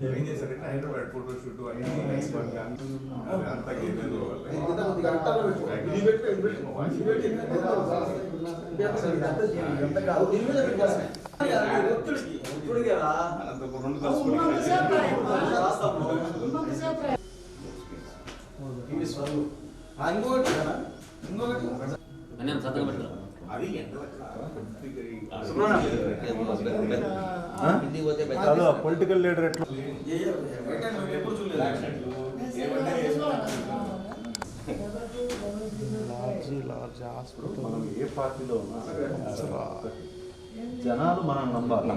ఏం చేశారంటే Hyderabad photo shoot అంతా ఏదేదో పొలిటికల్ లీడర్ ఎట్లా లార్జ్ హాస్పిటల్ మనం ఏ పార్టీలో ఉన్నా జనాలు మనం నమ్మాలి.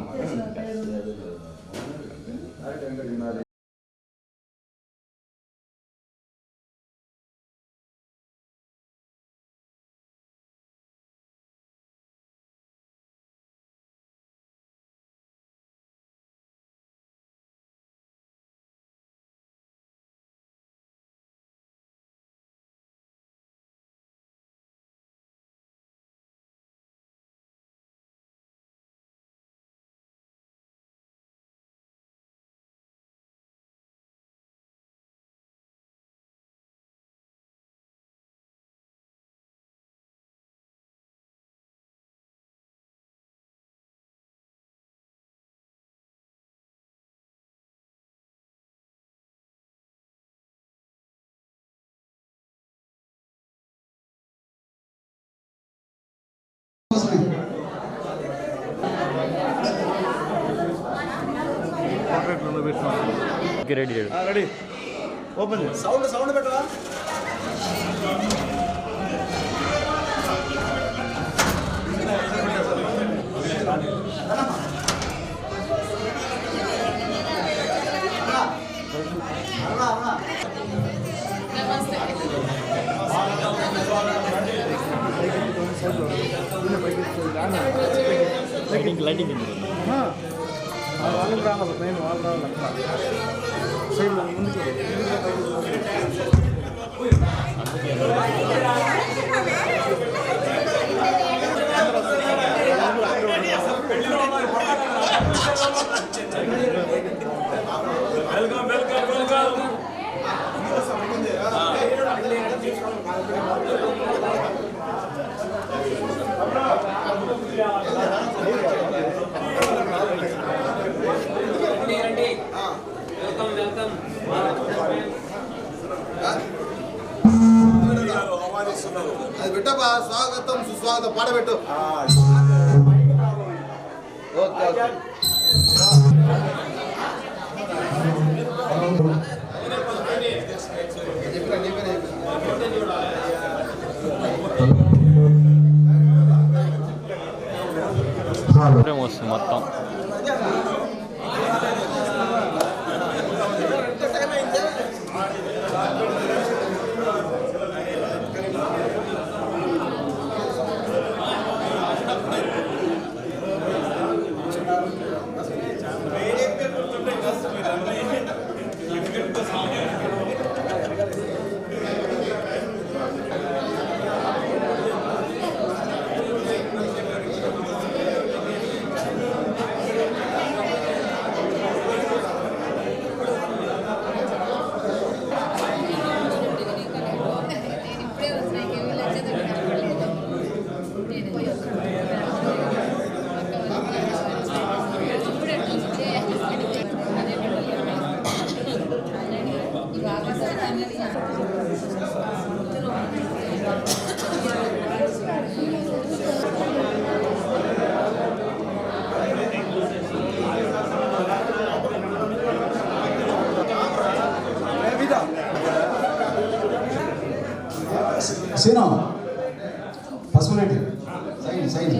రెడీ రెడీ ఓపెన్ సౌండ్ పెట్టవా లైటింగ్ వాళ్ళు రావాలి మేము వాళ్ళు రావాలి సైడ్ ముందుకు అది పెట్టబా స్వాగతం సుస్వాగతం పాడబెట్టు ఓకే వస్తుంది మొత్తం సీనా పసుపునట్టు సైన్ సైన్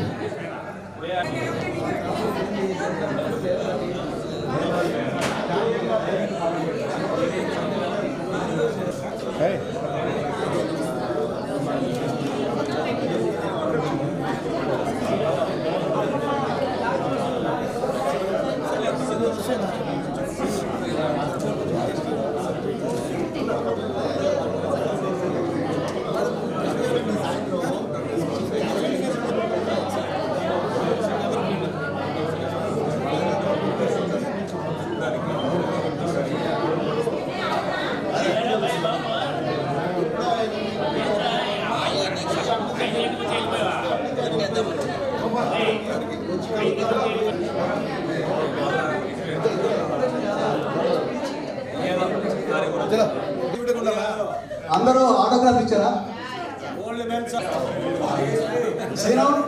అందరూ ఆటోగ్రాఫ్ ఇచ్చారా? శ్రీరామ్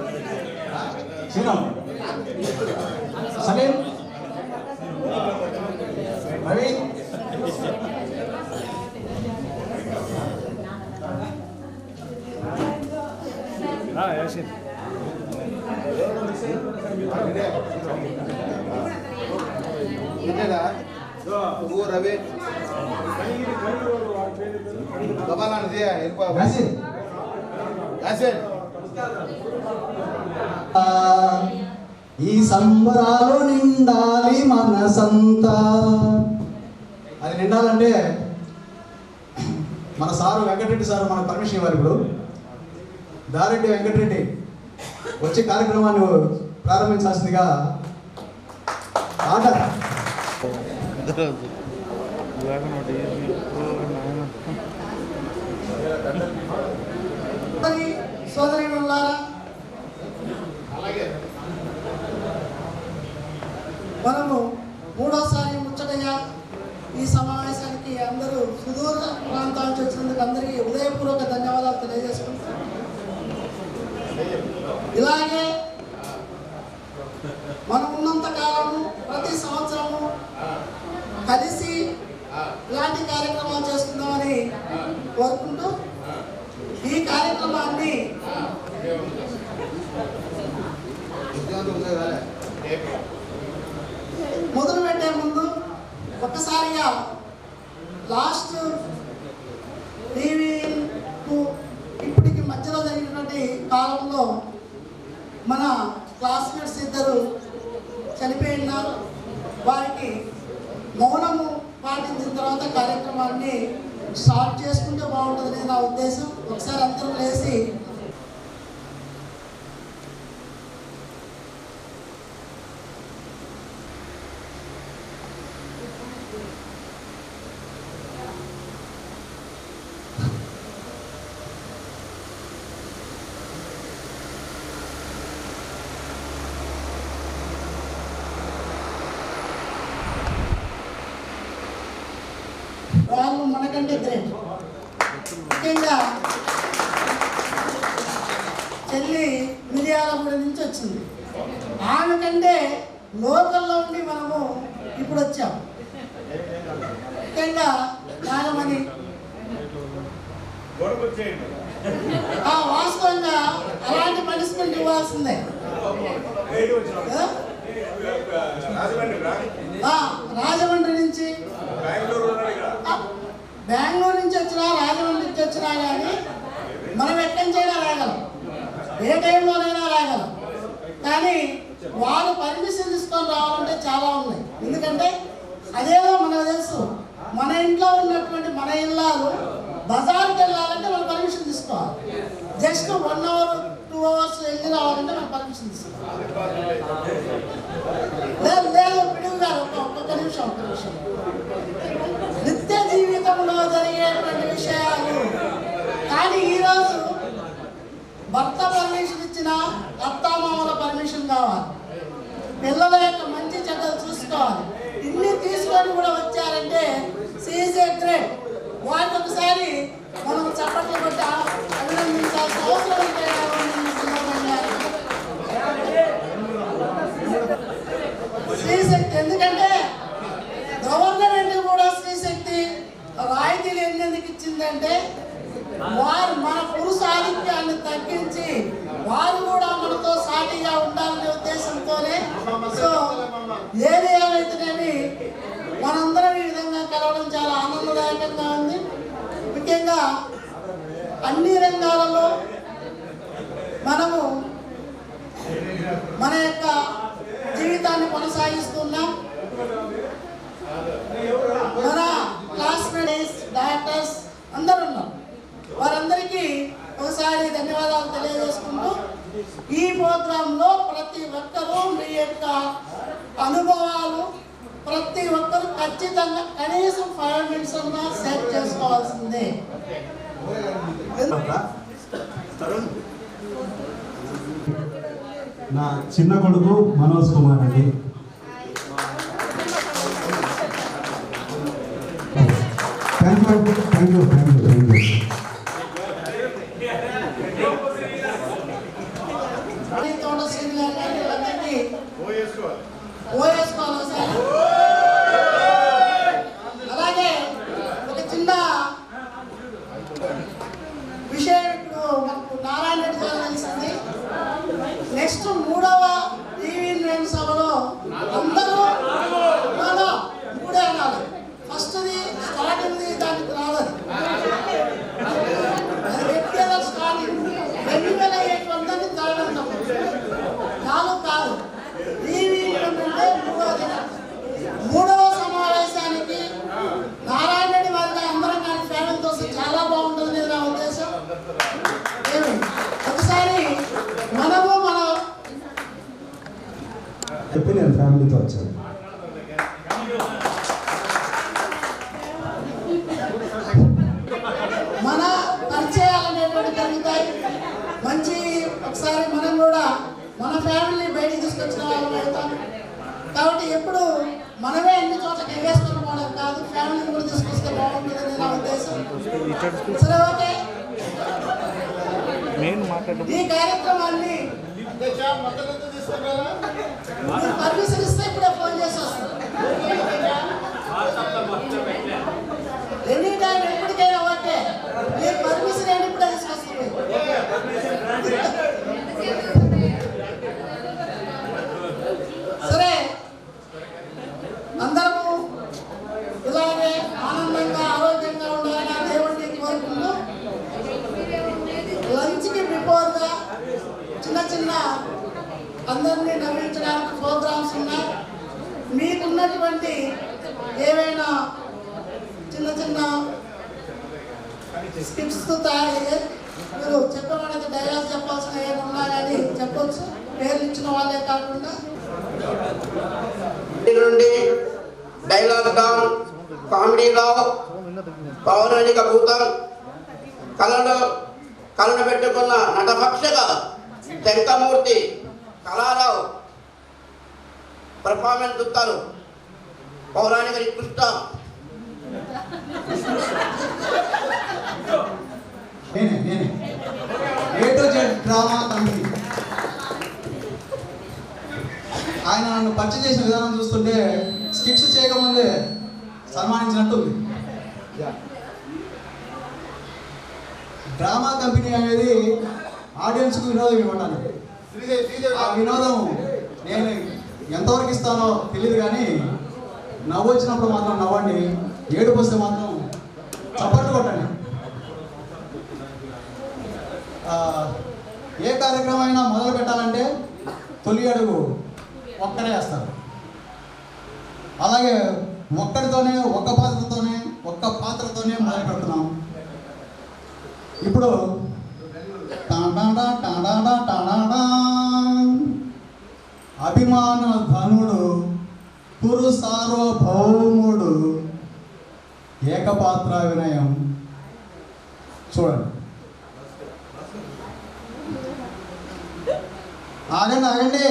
సలీం రవి నువ్వు రవి ఈ సంబరాలు నిండాలి మనసంతా. అది నిండాలంటే మన సారు వెంకటరెడ్డి సార్ మనకు పర్మిషన్ ఇవ్వాలి. ఇప్పుడు దారెడ్డి వెంకటరెడ్డి వచ్చే కార్యక్రమాన్ని ప్రారంభించాల్సిందిగా ఆర్డర్. సోదరీమణులారా, మనము మూడోసారి ముచ్చటగా ఈ సమావేశానికి అందరూ సుదూర ప్రాంతాల నుంచి వచ్చినందుకు అందరికీ హృదయపూర్వక ధన్యవాదాలు తెలియజేసుకుంటాం. ఇలాగే మనం ఉన్నంత కాలము ప్రతి సంవత్సరము కలిసి ఇలాంటి కార్యక్రమాలు చేసుకుందామని కోరుకుంటూ ఈ కార్యక్రమాన్ని మొదలు పెట్టే ముందు ఒక్కసారిగా లాస్ట్ టీవీకు ఇప్పటికి మధ్యలో జరిగినటువంటి కాలంలో మన క్లాస్మేట్స్ ఇద్దరు చనిపోయినారు. వారికి మౌనము పాటించిన తర్వాత కార్యక్రమాన్ని స్టార్ట్ చేసుకుంటే బాగుంటుందని నా ఉద్దేశం. ఒకసారి అందరూ లేచి వాళ్ళు మనకంటే గ్రేట్. ముఖ్యంగా చెల్లి మిర్యాలగూడ నుంచి వచ్చింది. ఆమె కంటే లోకల్లో ఉండి మనము ఇప్పుడు వచ్చాం. ముఖ్యంగా నాగమణి వాస్తవంగా అలాంటి పనిష్మెంట్ ఇవ్వాల్సిందే. రాజమండ్రి నుంచి బెంగళూరు నుంచి వచ్చినా రాజమండ్రి నుంచి వచ్చినా కానీ మనం ఎక్కడి నుంచైనా రాగలం, ఏ టైంలోనైనా రాగలం. కానీ వాళ్ళు పర్మిషన్ తీసుకొని రావాలంటే చాలా ఉన్నాయి. ఎందుకంటే అదేదో మనకు తెలుసు, మన ఇంట్లో ఉన్నటువంటి మన ఇల్లాలు బజార్కి వెళ్ళాలంటే మనం పర్మిషన్ తీసుకోవాలి. జస్ట్ 1 hour 2 hours వెళ్ళి రావాలంటే మనం పర్మిషన్ తీసుకోవాలి. లేదు పిడుగు గారు ఒక్క నిమిషం. నిత్య జీవితంలో జరిగేటువంటి విషయాలు. కానీ ఈరోజు భర్త పర్మిషన్ ఇచ్చిన అత్తామామల పర్మిషన్ కావాలి, పిల్లల యొక్క మంచి చెడ్డలు చూసుకోవాలి. ఇన్ని తీసుకొని కూడా వచ్చారంటే సీఈస్ ఏ గ్రేట్. వాటికి ఒకసారి మనం చప్పట్లు కొట్టి అభినందించాల్సిన అవసరం ఉంటే శ్రీశక్తి. ఎందుకంటే గవర్నమెంట్ కూడా శ్రీశక్తి రాయితీలు ఎందుకు ఇచ్చిందంటే వారు మన పురుష ఆధిక్యాన్ని తగ్గించి వారు కూడా మనతో సాటిగా ఉండాలనే ఉద్దేశంతోనే. సో ఏది ఏమైతేనేమి మనందరం ఈ విధంగా కలవడం చాలా ఆనందదాయకంగా ఉంది. ముఖ్యంగా అన్ని రంగాలలో మనము మన యొక్క జీవితాన్ని కొనసాగిస్తున్నాం. మన క్లాస్మేట్స్ డాక్టర్స్ అందరూ ఉన్నారు. వారందరికీ ఒకసారి ధన్యవాదాలు తెలియజేసుకుంటూ ఈ ప్రోగ్రాంలో ప్రతి ఒక్కరూ మీ యొక్క అనుభవాలు ప్రతి ఒక్కరు ఖచ్చితంగా కనీసం 5 minutes అన్నా సెట్ చేసుకోవాల్సిందే. నా చిన్న కొడుకు మనోజ్ కుమార్ అండి. తోట శ్రీనివాస్ గారి అందరికీ ఓఎస్కోవాలి సార్. అలాగే ఒక చిన్న విషయం ఇప్పుడు మనకు నారాయణ రెడ్డి గారు తెలిసింది. నెక్స్ట్ 3వ టీవీ సభలో అందరూ మూడే అనాలి. ఫస్ట్ది స్టార్టింగ్ది దానికి రాలేదు, అది వ్యక్తిగత స్టార్టింగ్ 2008 తాగడం నాలుగు కాదు. టీవీ అంటే 3వ సమావేశానికి నారాయణ రెడ్డి వారికి అందరం కానీ ఫ్యామిలీతో చాలా బాగుంటుంది నా ఉద్దేశం. ఒకసారి మనము చెప్పి నేను ఫ్యామిలీతో వచ్చాను. మన పరిచయాలు అనేటువంటి జరుగుతాయి. మంచి ఒకసారి మనం కూడా మన ఫ్యామిలీని బయటికి తీసుకొచ్చిన వాళ్ళు అవుతాం. కాబట్టి ఎప్పుడు మనమే అన్ని చోట్లకి ఇన్వెస్ట్మెంట్ పోవడం కాదు, ఫ్యామిలీని కూడా తీసుకొస్తే బాగుంటుందని నా ఉద్దేశం. సరే, ఓకే. ఈ కార్యక్రమాన్ని పర్మిషన్ ఇస్తే ఇప్పుడే ఫోన్ చేసి వస్తాను. ఎనీ టైం ఎప్పటికైనా ఓకే. మీరు పర్మిషన్ ఏంటి ఇప్పుడే తీసుకొస్తుంది. సరే, అందరము ఇలాగే ఆనందంగా ఆరోగ్యంగా ఉండాలని ఆ దేవుడిని కోరుకుంటూ లంచ్కి బిఫోర్గా చిన్న అందరినీ నవ్వించడానికి ప్రోగ్రామ్స్ ఉన్నాయి. మీకున్నటువంటి ఏవైనా చిన్న స్క్రిప్ట్స్ తయారయ్యే మీరు చెప్పడానికి డైలాగ్ చెప్పాల్సిన ఏమైనా ఉన్నా కానీ చెప్పొచ్చు. పేర్లు ఇచ్చిన వాళ్ళే కాకుండా నుండి డైలాగ్ డౌన్, కామెడీ రావు, పౌరాణిక భూతం, కళను పెట్టుకున్న నటభక్షగా శంకమూర్తి, కళారావు పర్ఫార్మెన్స్ చూస్తారు. పౌరాణిక నికృష్ట నేనే A to Z drama company. ఆయన నన్ను పరిచయం చేసిన విధానం చూస్తుంటే స్కిట్స్ చేయకముందే సన్మానించినట్టుంది. డ్రామా కంపెనీ అనేది ఆడియన్స్కు వినోదం ఇవ్వటానికి. ఆ వినోదం నేను ఎంతవరకు ఇస్తానో తెలియదు, కానీ నవ్వు వచ్చినప్పుడు మాత్రం నవ్వండి, ఏడుపు వస్తే మాత్రం చప్పట్లు కొట్టండి. ఏ కార్యక్రమం అయినా మొదలు పెట్టాలంటే తొలి అడుగు ఒక్కడే వేస్తారు. అలాగే ఒక్క పాత్రతోనే మొదలు పెడుతున్నాం. ఇప్పుడు అభిమాన ధనుడు కురు సార్వభౌముడు ఏకపాత్ర వినయం. చూడండి, ఆగండి.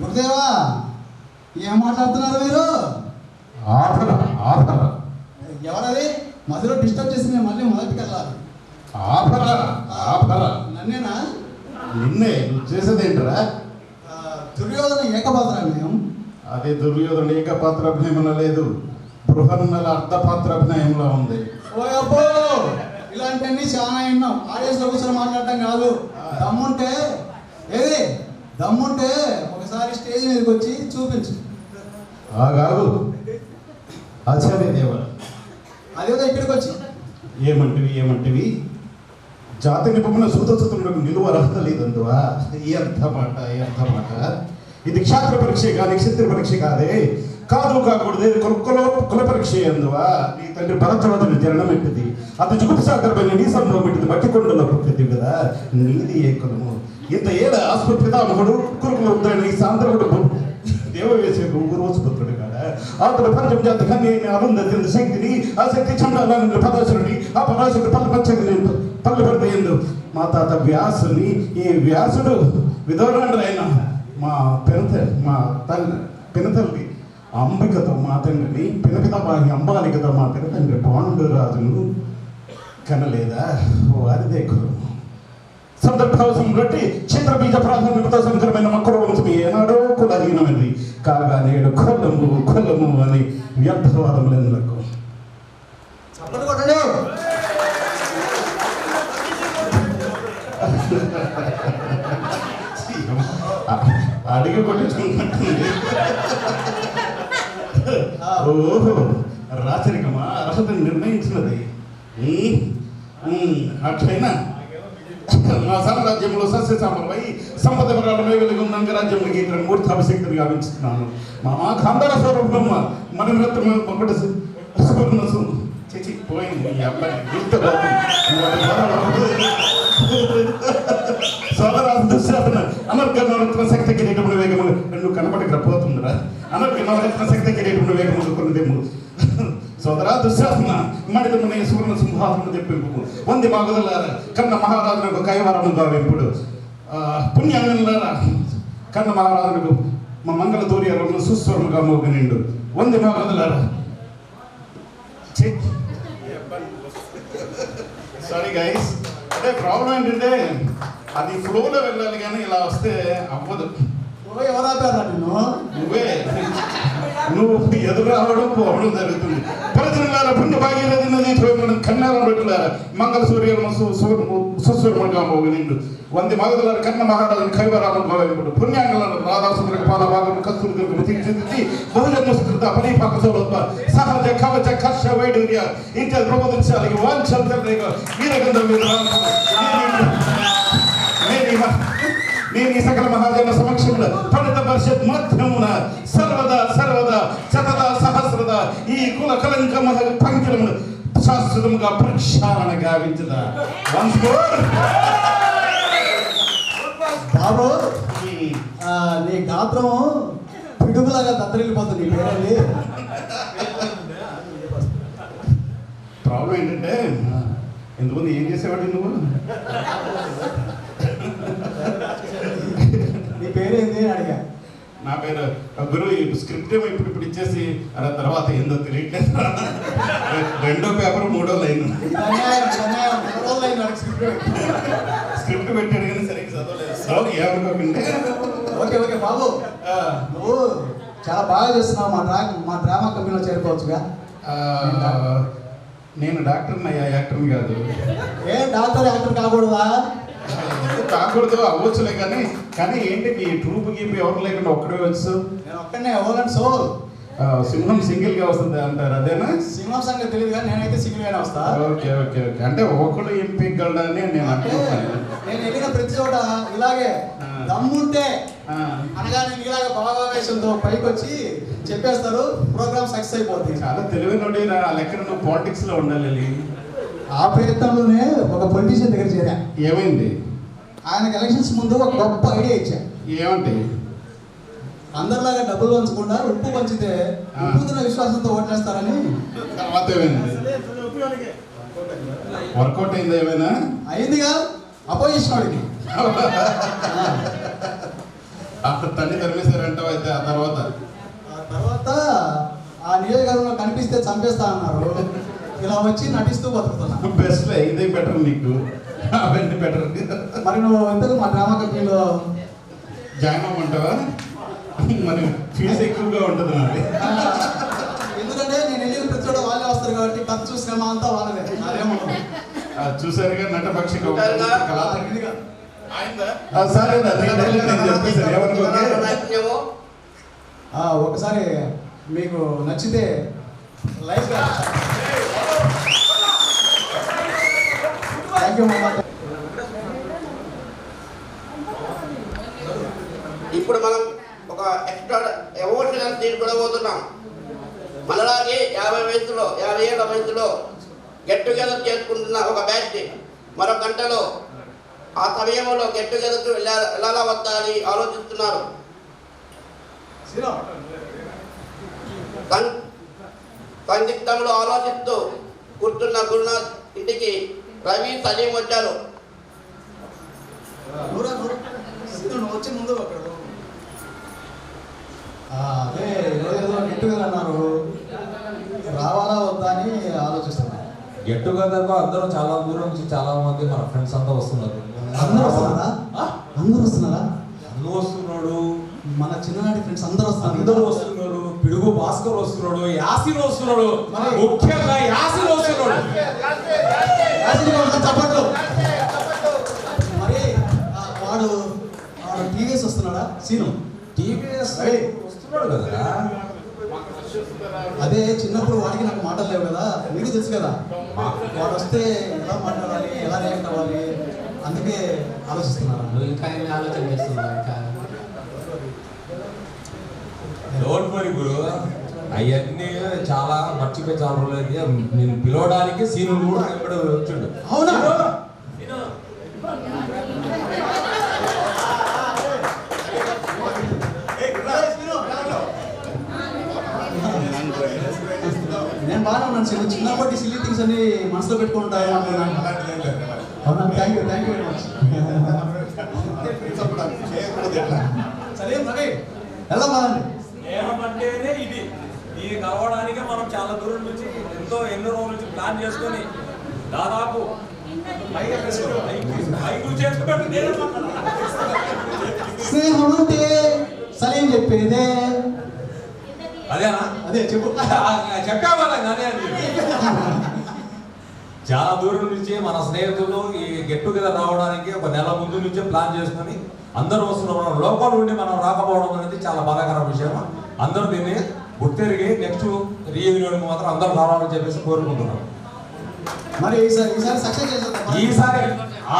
గురుదేవా, ఏం మాట్లాడుతున్నారు మీరు? ఎవరది? మధ్యలో డిస్టర్బ్ చేసి నేను మళ్ళీ మొదటికి వెళ్ళాలి. నన్నేనా? నిన్నే. నువ్వు చేసేదేంటరా? దుర్యోధన ఏకపాత్ర అభినయం. అదే దుర్యోధన ఏకపాత్ర అభినయంలో లేదు, బృహన్నల అర్ధపాత్ర అభినయంలో ఉంది. ఓ అబ్బో, ఇలాంటివన్నీ చాలా విన్నాం. ఆడియన్స్లో కూర్చొని మాట్లాడటం కాదు. దమ్ముంటే ఒకసారి స్టేజ్ మీదకి వచ్చి చూపించు. కాదు ఆచార్యదేవ, అదేదో ఇక్కడికి వచ్చి ఏమంటివి జాతి నిపుణ సూతసుతులకు నిలువ అర్హత లేదందువా? ఎంత మాట. ఇది క్షాత్ర పరీక్ష కానీ క్షత్రియ పరీక్ష కాకూడదు, కుల పరీక్ష అందువా? నీ తండ్రి భరద్వాజుని జననం పెట్టింది, అతి జుగుప్సాగరమైన నీ సంభవం పెట్టింది, మట్టికొండలో పుట్టింది కదా, నీది ఏ కులము? ఇంత ఏళ్ళ ఆస్పృపితామహుడు కురుకులు ఈ సాంద్రవుడు దేవవేసే గురువసుపుత్రుడు కాదా? అతడు పంచమజాత కన్యని అరుంధతి శక్తిని, ఆ శక్తి చండాలని పరాశరుని, ఆ పరాశరుడు పళ్ళు పెడతాయందు మా తాత వ్యాసుని. ఈ వ్యాసుడు విధవరాడు ఆయన మా పినతల్లి అంబికతో మా తండ్రిని పిదపిద వారి అంబాలికతో మా పిదతండ్రి పాండురాజును కనలేదా వారిదే కులం. సందర్భావసం బట్టి చిత్రబీజ ప్రాథమికత సంకరమైన మక్కువ వంశం ఏనాడో కులహీనమైంది కాగా నేడు కొల్లము కొల్లము అని వ్యర్థవాదములకు చప్పట్లు కొట్టండి. అడిగి కొట్టించుకుంటుంది. ఓహో రాచరికమా అర్హతను నిర్ణయించినది. అట్లయినా మా సామ్రాజ్యంలో సస్యశామలపై సంపద వివరాలపై వెలుగు నంగరాజ్యంలోకి ఇతర మూర్తాభిషక్తులు గావించుతున్నాను. మా ఖందర స్వరూపం మనరత్నం ఒకటి చేసి పోయింది. ఈ అబ్బాయి సోదరాజు దుశ్శాసన అనర్గ నవరత్న శక్తి కిరీటములు వేగములు నువ్వు కనపడికి పోతుందిరా. అనర్గ నవరత్న శక్తి కిరీటములు వేగములు కొన్నదేము సోదరా దుశ్శాసన మడిదమునే సువర్ణ సింహాసనం తెప్పింపు వంది మాగుదలారా కన్న మహారాజులకు కైవరము గావింపుడు పుణ్యాలారా కన్న మహారాజులకు మా మంగళ దూర్యాలను సుస్వరముగా మోగనిండు వంది మాగుదలారా. సారీ గైస్, అంటే ప్రాబ్లం ఏంటంటే అది ఫ్లోలో వెళ్ళాలి కానీ ఇలా వస్తే అవ్వదు. ఎవరు ఆపారా నిన్ను? నువ్వు ఎదురు రావడం పోవడం జరుగుతుంది. ప్రజలారా పుణ్య భాగ్యరథి నది కన్యాలను పెట్టులారా మంగళ సూర్యులను సుస్వరముగా మోగనిండు వంది మగదులారు కన్న మహారాజుని కైవరామం గోవింపుడు పుణ్యాంగలను రాధాసులకు పాలభాగము కస్తూరి తీర్చిదిద్ది బహుజన్మ సుకృత పరిపాక సౌలభ సహజ కవచ కర్ష వైడూర్య ఇంత ద్రౌపదించాలి వాంఛంతరేగ వీరగంధం నేను ఈ సకల మహాజన సమక్షంలో ఫలిత పరిషత్ మధ్యమున సర్వదా సర్వదా శతదా సహస్రదా ఈ కుల కలంక పంకిలమును శాశ్వతముగా ప్రక్షాళన గావించదా. వన్స్ మోర్ బాబు, నీ గాత్రం పిడుగులాగా దత్తరిల్లిపోతుంది. పేరండి ప్రాబ్లం ఏంటంటే ఎందుకు ఏం చేసేవాడి నువ్వు? నీ పేరేంటి అని అడిగా. నా పేరు గురువు. స్క్రిప్ట్ ఏమో ఇప్పుడు ఇచ్చేసి అలా తర్వాత ఏందో తెలియట్లేదు. రెండో పేపర్ మూడో లైన్ స్క్రిప్ట్ పెట్టాడు కానీ సరిగ్గా చదవలేదు. ఏమనుకోకండి. ఓకే ఓకే బాబు, నువ్వు చాలా బాగా చేస్తున్నావు. మా డ్రామా కంపెనీలో చేరుకోవచ్చుగా. నేను డాక్టర్ని అయ్యా, యాక్టర్ని కాదు. ఏ డాక్టర్ యాక్టర్ కాకూడదా? కాకూడదు, అవ్వచ్చులే కానీ కానీ ఏంటి ఈ ట్రూప్ గీపు ఎవరు లేకుండా ఒక్కడే వచ్చు. నేను ఒక్కడనే ఓవెన్ సోల్. సింహం సింగిల్ గా వస్తుంది అంటారు, అదేనా? సింహం సంగతి తెలియదు కానీ నేనైతే సింగిల్ గానే వస్తా. ఓకే ఓకే ఓకే, అంటే ఒకడు ఏం పీకగలడని నేను అనుకుంటున్నాను. నేను వెళ్ళిన ప్రతి చోట ఇలాగే దమ్ముంటే అనగానే ఇలాగే భావావేశంతో పైకి వచ్చి చెప్పేస్తారు, ప్రోగ్రామ్ సక్సెస్ అయిపోతుంది. చాలా తెలివినోడి ఆ లెక్కన నువ్వు పాలిటిక్స్ లో ఉండాలి. ఆ ప్రయత్నంలోనే ఒక పొలిటీషియన్ దగ్గర చేరా. ఏమైంది? ఆయనకు ఎలక్షన్స్ ముందు ఒక గొప్ప ఐడియా ఇచ్చా. ఏమంటే అందరిలాగా డబ్బులు పంచకుండా ఉప్పు పంచితే ఉప్పుతున్న విశ్వాసంతో ఓట్లేస్తారని. తర్వాత ఏమైంది? వర్కౌట్ అయింది? ఏమైనా అయిందిగా అపోజిషన్ వాడికి. తల్లి తరిమేశారంటావు అయితే. ఆ తర్వాత ఆ నియోజకవర్గంలో కనిపిస్తే చంపేస్తా అన్నారు. ఇలా వచ్చి నటిస్తూ బతుకుతున్నా. బెస్ట్ ఇదే బెటర్ నీకు, అవన్నీ బెటర్. మరి నువ్వు ఎంతకు మా డ్రామా కంపెనీలో జాయిన్ అవ్వమంటావా? మరి ఫీజు ఎక్కువగా ఉంటుంది నాది. ఎందుకంటే నేను వెళ్ళిన ప్రతి చోట వాళ్ళే వస్తారు కాబట్టి ఖర్చు శ్రమ అంతా వాళ్ళదే. అదేమో చూసారుగా నటపక్షిక ఒకసారి మీకు నచ్చితే లైక్ థ్యాంక్ యూ. ఇప్పుడు మనం ఒక ఎక్స్ట్రా ఎమోషనల్ సీన్ కూడా పోతున్నాం. మనలాగే 50 ఏళ్ళ వయసులో గెట్ టుగెదర్ చేసుకుంటున్న ఒక బ్యాచ్ మరో గంటలో ఆ సమయంలో గెట్ టుగెదర్ ఎలా వద్దా అని ఆలోచిస్తున్నారు. సందిగ్ధంలో ఆలోచిస్తూ కూర్చున్న గురునాథ్ ఇంటికి రవి సలీం వచ్చారు. వచ్చి ముందు అదే ఖచ్చితంగా అన్నారు. రావాలా వద్దా అని ఆలోచిస్తున్నాను. గెట్ టుగెదర్లో అందరూ చాలా దూరం నుంచి చాలా మంది మన ఫ్రెండ్స్ అంతా వస్తున్నారు. అందరూ వస్తున్నారా? అందరూ వస్తున్నారా? అన్ను వస్తున్నాడు, మన చిన్ననాటి ఫ్రెండ్స్ అందరూ వస్తున్నారు. అందరూ వస్తున్నారు. పిడుగు భాస్కర్ వస్తున్నాడు, యాసిన్ వస్తున్నాడు, ముఖ్యంగా యాసిన్ వస్తున్నాడు. చెప్పట్లు. మరి వాడు టీవీఎస్ వస్తున్నాడా? సీను టీవీఎస్ వస్తున్నాడు కదా. అదే చిన్నప్పుడు వాడికి నాకు మాటలు లేవు కదా, మీకు తెలుసు కదా. వాడు వస్తే ఎలా మాట్లాడాలి, ఎలా రియాక్ట్ అవ్వాలి, అందుకే ఆలోచిస్తున్నాను. నువ్వు ఇంకా ఏమి ఆలోచన చేస్తున్నావు? ఇంకా డోంట్ వరీ గురు, అవన్నీ చాలా మర్చిపోయి చాలా రోజులైంది. నేను పిలవడానికి సీను కూడా ఎప్పుడు వచ్చిండు. అవునా? నేను బాగానే ఉన్నాను సీను. చిన్నప్పటి సిల్లీ థింగ్స్ అన్ని మనసులో పెట్టుకుంటాను అనుకున్నాను. అవునా? Thank you very much. సరే రవి వెళ్దాం కదండి. స్నేహం అంటేనే ఇది. ఇది కలవడానికే మనం చాలా దూరం నుంచి ఎన్నో రోజుల నుంచి ప్లాన్ చేసుకొని దాదాపు స్నేహం అంటే సలీం చెప్పేదే. అదేనా? అదే చెప్పు. చెప్పామన్నా కానీ అది చాలా దూరం నుంచి మన స్నేహితులు ఈ గెట్ టుగెదర్ రావడానికి ఒక నెల ముందు నుంచే ప్లాన్ చేసుకొని అందరూ వస్తున్నారు. మనం లోపల ఉండి మనం రాకపోవడం అనేది చాలా బాధాకర విషయం. అందరూ దీన్ని గుర్తెరిగి నెక్స్ట్ రీయూనియన్ మాత్రం అందరూ రావాలని చెప్పేసి కోరుకుంటున్నాం. మరి ఈసారి సక్సెస్ చేసేద్దాం. ఈసారి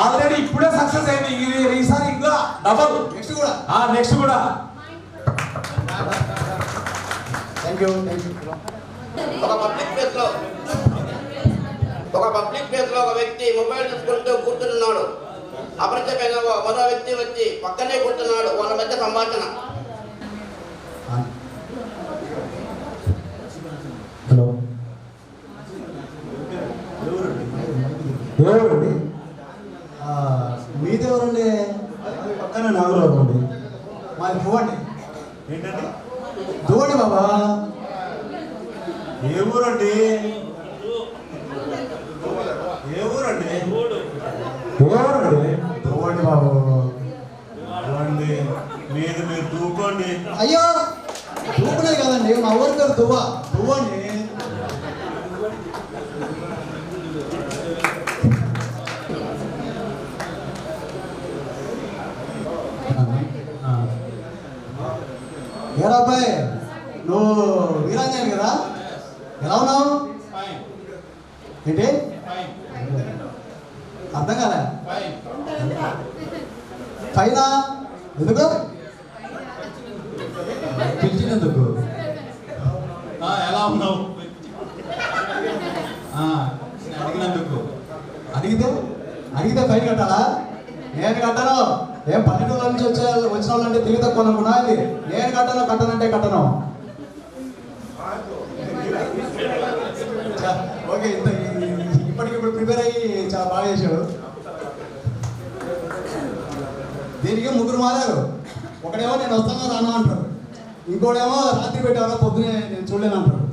ఆల్రెడీ ఇప్పుడే సక్సెస్ అయింది. ఈసారి ఇంకా డబల్ నెక్స్ట్ కూడా. నెక్స్ట్ కూడా. Thank you. ఒక పబ్లిక్ ప్లేస్ లో ఒక వ్యక్తి మొబైల్ చూసుకుంటూ కూర్చున్నాడు. అపరిచయమైన మరో వ్యక్తి వచ్చి పక్కనే కూర్చున్నాడు. వాళ్ళ మధ్య సంభాషణ. హలో, ఎవరండి? మీదెవరండి? పక్కన నాగరావు అండి. మాది దువ్వండి. ఏంటండి? దువ్వండి బాబా. ఏ ఊరండి? ఏ ఊరండి? దువ్వండి బాబు. దువ్వండి. మీరు దూకోండి. అయ్యో దూకునేది కదండి, మా ఊరి పేరు దువ్వండి. ఏరా అబ్బాయి, నువ్వు వీరాంజన్ కదా? ఎలా ఉన్నావు? ఏంటి అర్థం కాలే? పైన ఎందుకు పిలిచినందుకు? ఎలా ఉన్నావు అడిగినందుకు. అడిగితే ఫైన్ కట్టాలా? నేను కట్టను. ఏం పల్లెటూళ్ళ నుంచి వచ్చిన వాళ్ళంటే తెలివి తక్కువ అనుకున్నా? ఇది నేను కట్టనంటే కట్టను. ఓకే, ఇప్పటికిప్పుడు ప్రిపేర్ అయ్యి చాలా బాగా చేశాడు. దీనికి ముగ్గురు మారారు. ఒకడేమో నేను వస్తాను రాను అంటారు, ఇంకోడేమో రాత్రి పెట్టావా పొద్దునే నేను చూడలేను అంటారు.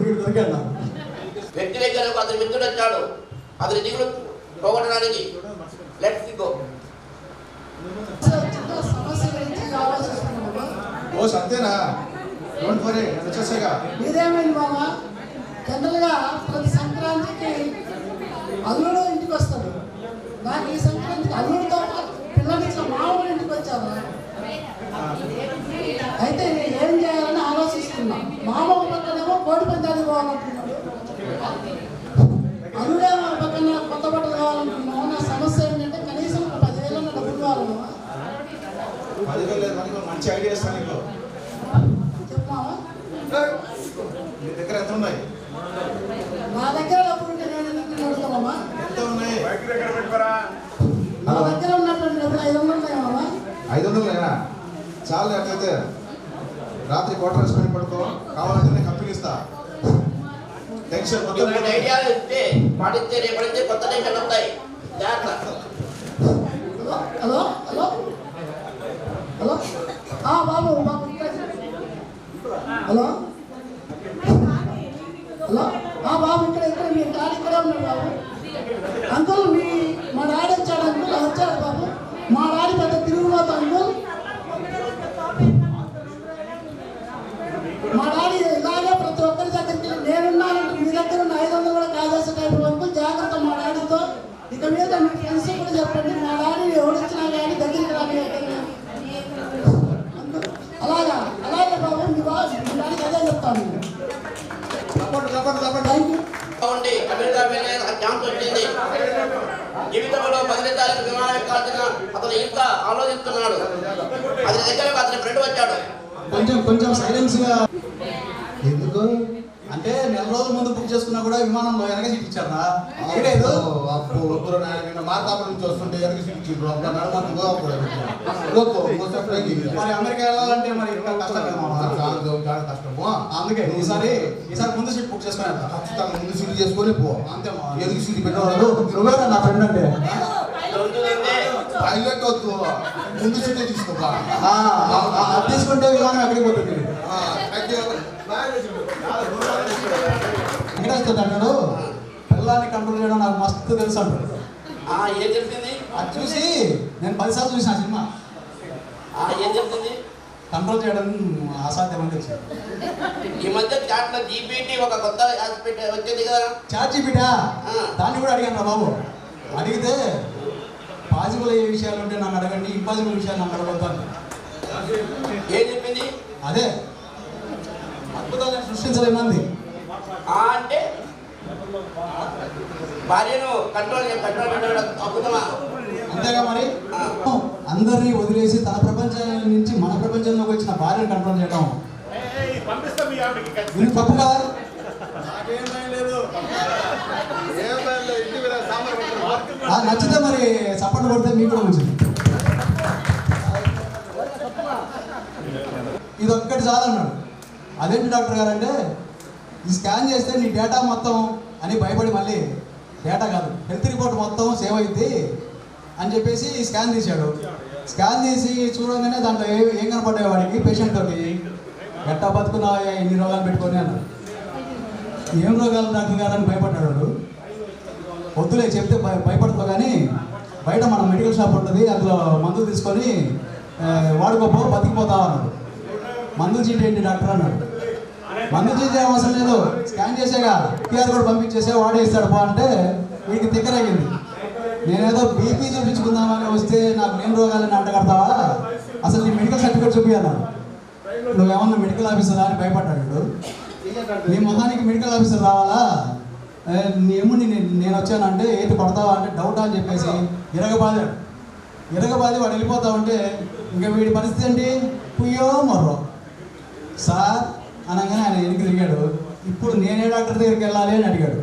వీడు దొరికాడు నాకు. వ్యక్తి దగ్గరకు అతని మిత్రుడు వచ్చాడు. అతని దిగులు పోగొట్టడానికి లెట్స్ గో. ఓ సత్యనా, డోంట్ వరీ, వచ్చేసాగా. ఇదేమైంది మామ? జనరల్గా ప్రతి సంక్రాంతికి అల్లుడు ఇంటికి వస్తాడు. నాకు ఈ సంక్రాంతికి అల్లుడితో పిల్లలకి మామూలు ఇంటికి వచ్చాను. అయితే ఏం చేయాలని ఆలోచిస్తున్నా. మామ ఒక పక్కనేమో కోడి పందాలు పోవాలంటున్నాడు, అల్లుడేమో ఒక పక్కన కొత్త బట్టలు కావాలంటున్నావు. నా సమస్య ఏంటంటే కనీసం ఒక 10,000 డబ్బులు కావాలి. 10,000 మంచి ఐడియా ఇస్తాను నీకు. చెప్పావా? నీ దగ్గర ఎంత ఉన్నాయి? నా దగ్గర డబ్బులు ఉంటే నేను ఎందుకు అడుగుతామా? ఎంత ఉన్నాయి? నా దగ్గర ఉన్నటువంటి డబ్బులు 500 ఉన్నాయమ్మా. 500 లేనా? చాలు. అట్లయితే రాత్రి క్వార్టర్ వేసుకొని పడుకో. కావాలంటే నేను కంపెనీ ఇస్తా. టెన్షన్ ఇలాంటి ఐడియాలు ఇస్తే పాటిస్తే రేపటి కొత్త టెన్షన్ వస్తాయి. జాగ్రత్త. హలో హలో హలో బాబు హలో హలో బాబు ఇక్కడ మీ డాడీ ఇక్కడే ఉన్నాడు బాబు. అంకుల్ మా డాడీ వచ్చాడు అంకుల్, వచ్చాడు బాబు. మా డాడీ పెద్ద తిరుగుబాటు అంకుల్. మా డాడీ ఇలాగే ప్రతి ఒక్కరి దగ్గరికి నేనున్నానంటే మీ దగ్గర ఉన్న 500 కూడా కాజేసే టైపు అంకుల్. జాగ్రత్త మా డాడీతో. ఇక మీద మీ ఫ్రెండ్స్ కూడా చెప్పండి, మా డాడీ ఎవడొచ్చినా కానీ దగ్గరికి రాని. అలాగే బాబు, మీ డాడీకి అదే చెప్తాను. ఉండి అమెరికా వెళ్ళే ఛాన్స్ వచ్చింది. జీవితంలో 10 తారీఖు విమానం ఎక్కాల్సిన అతను ఇంకా ఆలోచిస్తున్నాడు. అతని దగ్గరకు అతని ఫ్రెండ్ వచ్చాడు. కొంచెం సైలెన్స్గా. ఎందుకు అంటే నెల రోజుల ముందు బుక్ చేసుకున్నా కూడా విమానంలో వెనక సీట్ ఇచ్చారా? మార్కాపురం నుంచి వస్తుంటే వెనక సీట్ ఇచ్చిండ్రు. మరి అమెరికా వెళ్ళాలంటే మరి ఇంకా కష్టం కదా, కష్టము. అందుకే ఈసారి ముందు సీట్ బుక్ చేసుకుని వెళ్తా. ఖచ్చితంగా ముందు సీట్ చేసుకొని పో. అంతే ఎదుగు సీట్ పెట్టేవాళ్ళు నువ్వేనా నా ఫ్రెండ్ అంటే? పైలట్ వద్దు, ముందు సీటే తీసుకో. అది తీసుకుంటే విమానం ఎక్కడికి పోతుంది? వెంకటేశ్వర అంటాడు, పిల్లాన్ని కంట్రోల్ చేయడం నాకు మస్తు తెలుసు అంటాడు. ఏం చెప్పింది? అది చూసి నేను 10 సార్లు చూసిన సినిమా. ఏం చెప్తుంది? కంట్రోల్ చేయడం అసాధ్యం అని తెలిసింది. ఈ మధ్య చాట్లో జీపీటీ ఒక కొత్త హాస్పిటల్ వచ్చింది కదా. చాట్ జీపీటీ దాన్ని కూడా అడిగాను రా బాబు. అడిగితే పాజిబుల్ అయ్యే విషయాలు ఉంటే నన్ను అడగండి, ఇంపాసిబుల్ విషయాలు నన్ను అడగొద్దాను. ఏం చెప్పింది? అదే అద్భుతాలను సృష్టించలేమంది. అంటే భార్యను కంట్రోల్ అద్భుతమా? అంతేగా మరి. అందరినీ వదిలేసి తన ప్రపంచం నుంచి మన ప్రపంచంలోకి వచ్చిన భార్యను కంట్రోల్ చేయడం ఇది తప్పు కదా? నచ్చితే మరి చప్పట్లు కొడితే మీకు కూడా మంచిది. ఇది ఒక్కటి చాలన్నాడు. అదేంటి డాక్టర్ గారు అంటే, ఈ స్కాన్ చేస్తే నీ డేటా మొత్తం అని భయపడి మళ్ళీ డేటా కాదు హెల్త్ రిపోర్ట్ మొత్తం సేవ్ అయింది అని చెప్పేసి స్కాన్ తీశాడు. స్కాన్ తీసి చూడగానే దాంట్లో ఏం కనపడ్డాయి వాడికి, పేషెంట్ తోటి ఎట్టా బతుకున్నావా ఎన్ని రోగాలు పెట్టుకొని అన్నాడు. ఏం రోగాలు డాక్టర్ గారు అని భయపడ్డాడు వాడు. వద్దులే చెప్తే భయపడతావు కానీ బయట మన మెడికల్ షాప్ ఉంటుంది, అందులో మందులు తీసుకొని వాడుకోపో బతికిపోతావు అన్నాడు. మందులు చీటి ఏంటి డాక్టర్ అన్నాడు. మందు చీటి అవసరం లేదు, స్కాన్ చేసేగా క్యూఆర్ కోడ్ పంపించేసే వాడే ఇస్తాడు పో అంటే వీడికి తిక్కరగింది. నేనేదో బీపీ చూపించుకుందామని వస్తే నాకు ఏం రోగాలని అంటగడతావా, అసలు నీ మెడికల్ సర్టిఫికేట్ చూపించాను. నువ్వేమన్నా మెడికల్ ఆఫీసరా అని భయపడ్డాడు. నీ మొహానికి మెడికల్ ఆఫీసర్ రావాలా, ఏముంది నేను వచ్చానంటే ఏంటి కొడతావా అంటే డౌటా అని చెప్పేసి ఇరగబాది వాడు వెళ్ళిపోతా ఉంటే ఇంకా వీడి పరిస్థితి ఏంటి, పుయ్యో మర్రో సార్ అనగానే ఆయన వెనక్కి తిరిగాడు. ఇప్పుడు నేనే డాక్టర్ దగ్గరికి వెళ్ళాలి అని అడిగాడు.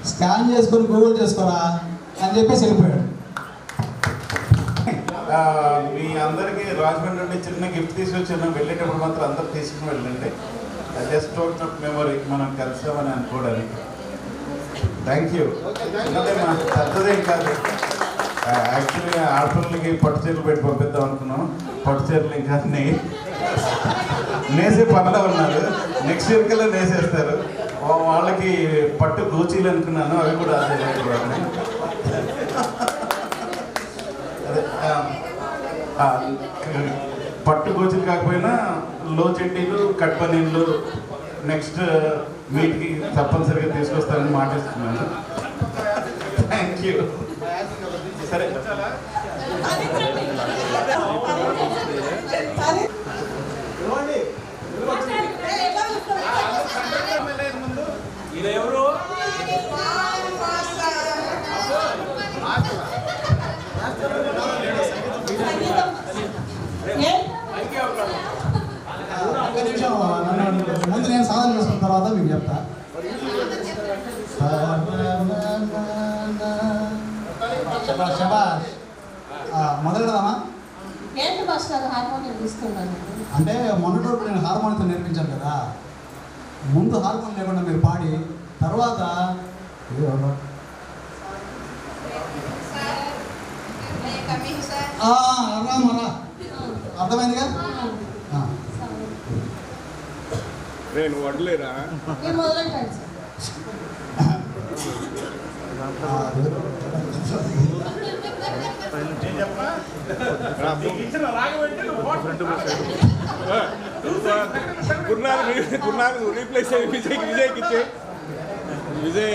స్కాన్ చేసుకొని గూగుల్ చేసుకోరా అని చెప్పేసి వెళ్ళిపోయాడు. మీ అందరికీ రాజమండ్రి నుండి చిన్న గిఫ్ట్ తీసుకొచ్చాను. వెళ్ళేటప్పుడు మాత్రం అందరు తీసుకుని వెళ్ళండి. జస్ట్ ఒక మెమరీ, మనం కలిసామని అనుకోవడానికి. Thank you. చిన్నదేమా, పెద్దదేం కాదు. యాక్చువల్గా ఆడపిల్లలకి పట్టు చీరలు పెట్టి పంపిద్దాం అనుకున్నాం. పట్టు చీరలు ఇంకా నేసే పనిలో ఉన్నారు. నెక్స్ట్ ఇయర్ కల్లా నేసేస్తారు. వాళ్ళకి పట్టు గోచీలు అనుకున్నాను, అవి కూడా అదే. పట్టు గోచీలు కాకపోయినా లో చెడ్డీలు కట్ పనీళ్ళు నెక్స్ట్ మీట్కి తప్పనిసరిగా తీసుకొస్తానని మాటిస్తున్నాను. Thank you. సరే ఎవరు ఒక్క నిమిషం ముందు నేను సాధన చేసుకున్న తర్వాత మీకు చెప్తా. శబాష్ శబాష్. మొదలెడదామా? ఏంటి మాస్టర్ హార్మోనియం తీసుకున్నాను అంటే మొన్నటి వరకు నేను హార్మోనియంతో నేర్పించాను కదా, ముందు హార్మోనియం లేకుండా మీరు పాడి తర్వాత రామరా అర్థమైందిగా. నేను వడలేరా మీరు మొదలెట్టండి గురునాథ్ రీప్లేస్ అయ్యి విజయ్కి ఇచ్చే విజయ్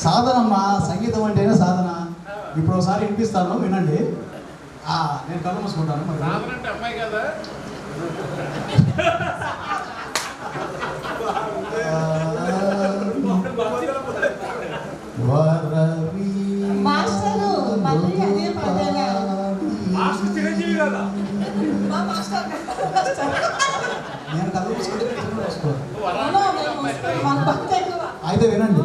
సాధనమ్మా, సంగీతం అంటేనే సాధన. ఇప్పుడు ఒకసారి వినిపిస్తాను, వినండి. నేను కళ్ళు మూసుకుంటాను. అంటే అమ్మాయి కదా మాస్టరు మళ్ళీ అదే పదేనా చిరంజీవి కదా మా మాస్టర్ నేను కళ్ళు మూసుకుంటే మన భక్తి ఎక్కువ అయితే వినండి.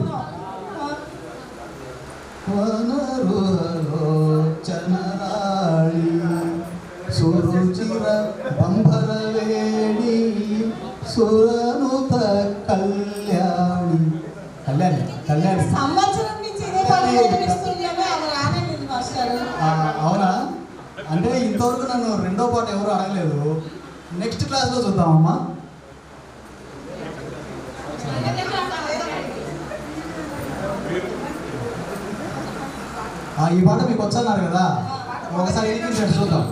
వనరులోచనరాళి సురుచిర బంభరవేణి సురనుత కళ్యాణి. కళ్యాణి సంవత్సరం నుంచి ఇదే పాట నేర్పిస్తుంది అని అది రానండి మాస్టర్. అవునా? అంటే ఇంతవరకు నన్ను రెండో పాట ఎవరు అడగలేదు. నెక్స్ట్ క్లాస్లో చూద్దామమ్మా. ఈ పాట మీకు వచ్చన్నారు కదా, ఒకసారి ఎన్నికలు చూద్దాం.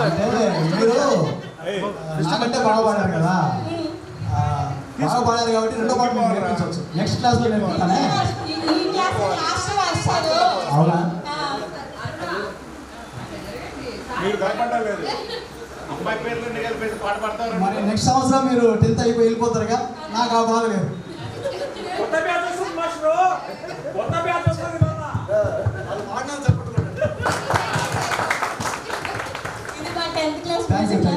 అంటే మీరు నాకంటే బాగా పాడారు కదా, బాగా పాడారు కాబట్టి రెండో పాట మీరు నేర్పించవచ్చు. నెక్స్ట్ క్లాస్లో నేర్పిస్తానే. అవునా? మరి నెక్స్ట్ సంవత్సరం మీరు 10th అయిపోయి వెళ్ళిపోతారుగా, నాకు ఆ బాధ లేదు. Thank you.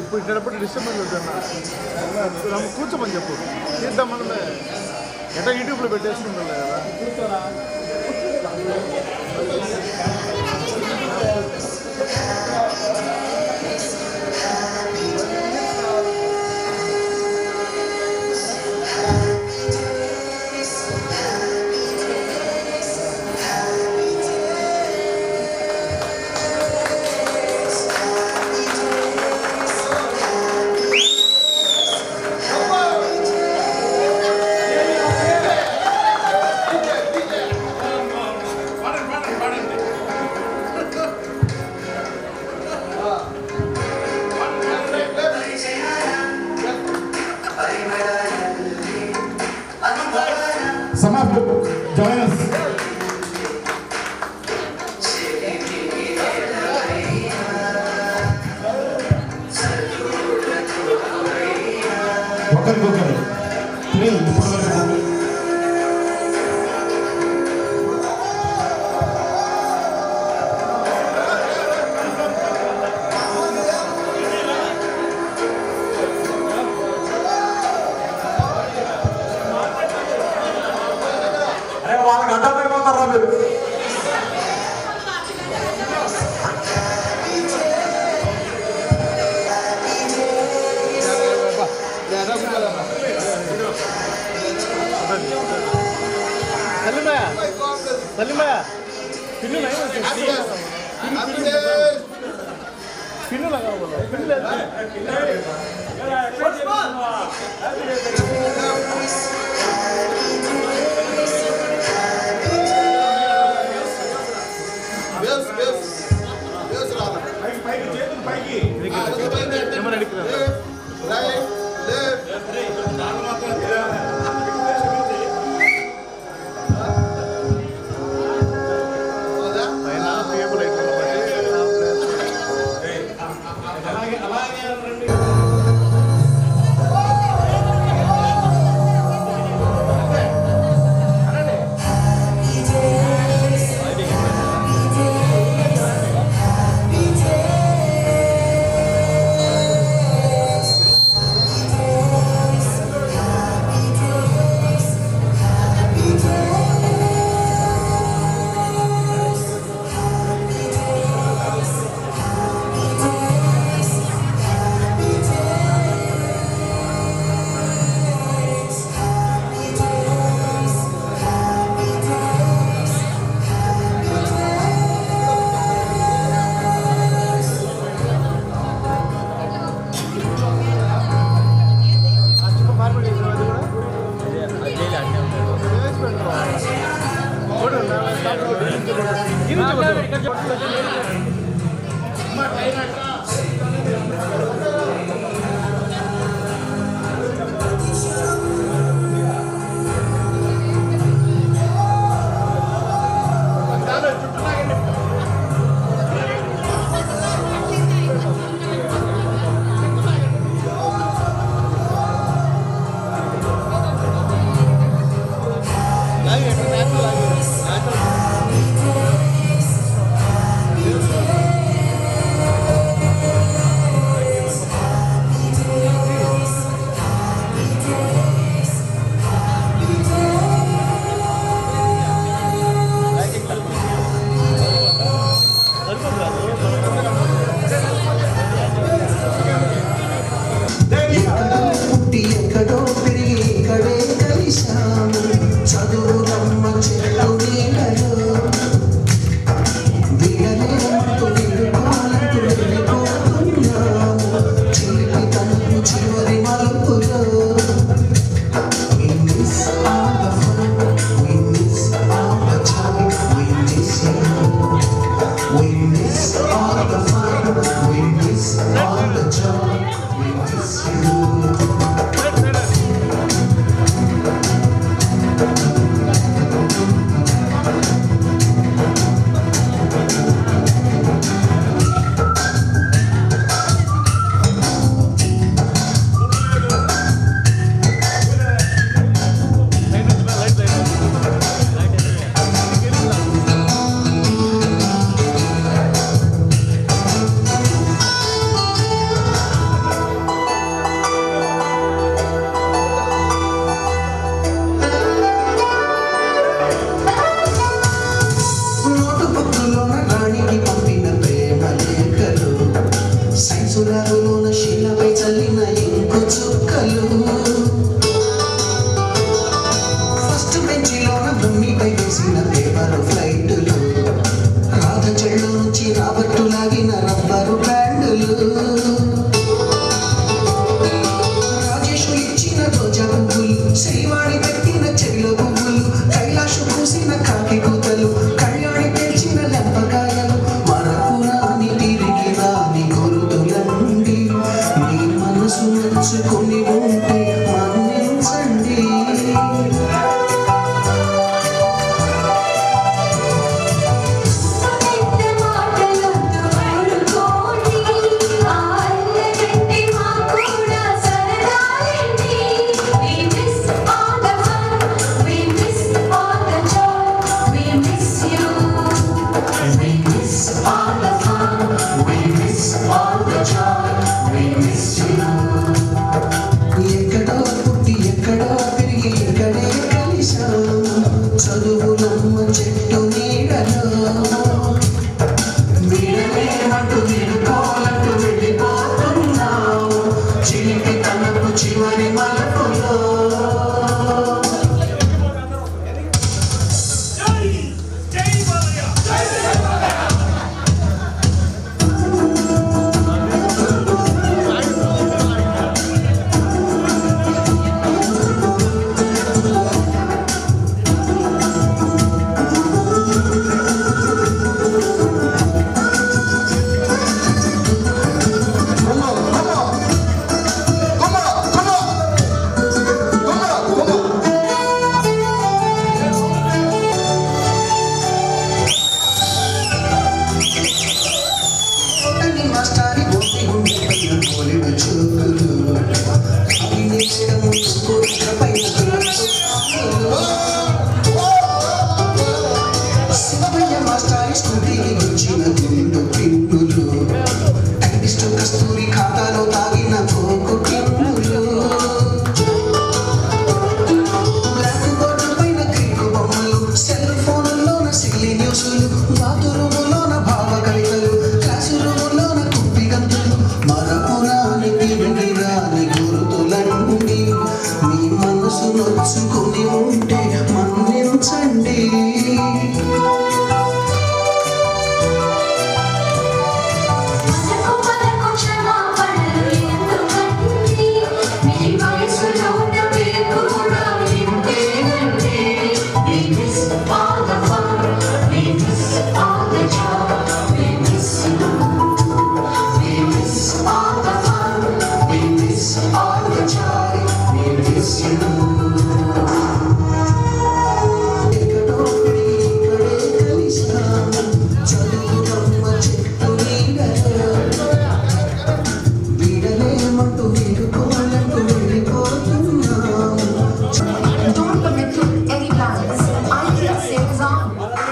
ఇప్పుడు ఇక్కడప్పుడు డిస్టర్బెన్స్ అవుతున్నా కూర్చోమని చెప్పు తీద్దాం. మనం ఎట్లా యూట్యూబ్లో పెట్టేసుకుంటాం కదా. Join us. ఒకరికొకరు వాళ్ళకి అడ్డమైపోతారా మీరు?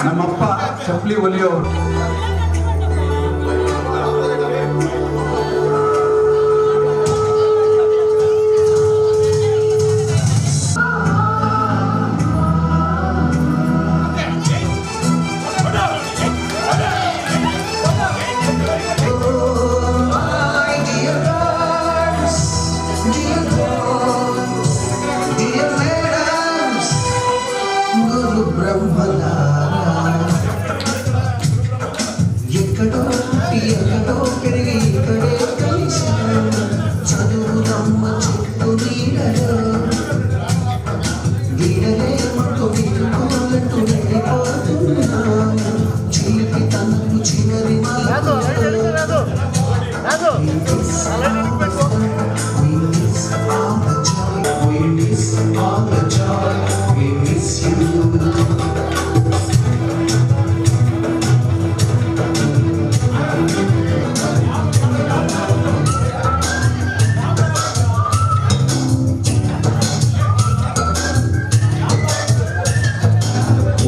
ನಮ್ಮಪ್ಪ ಚಪ್ಪಲಿ ಒಲಿಯೋರು.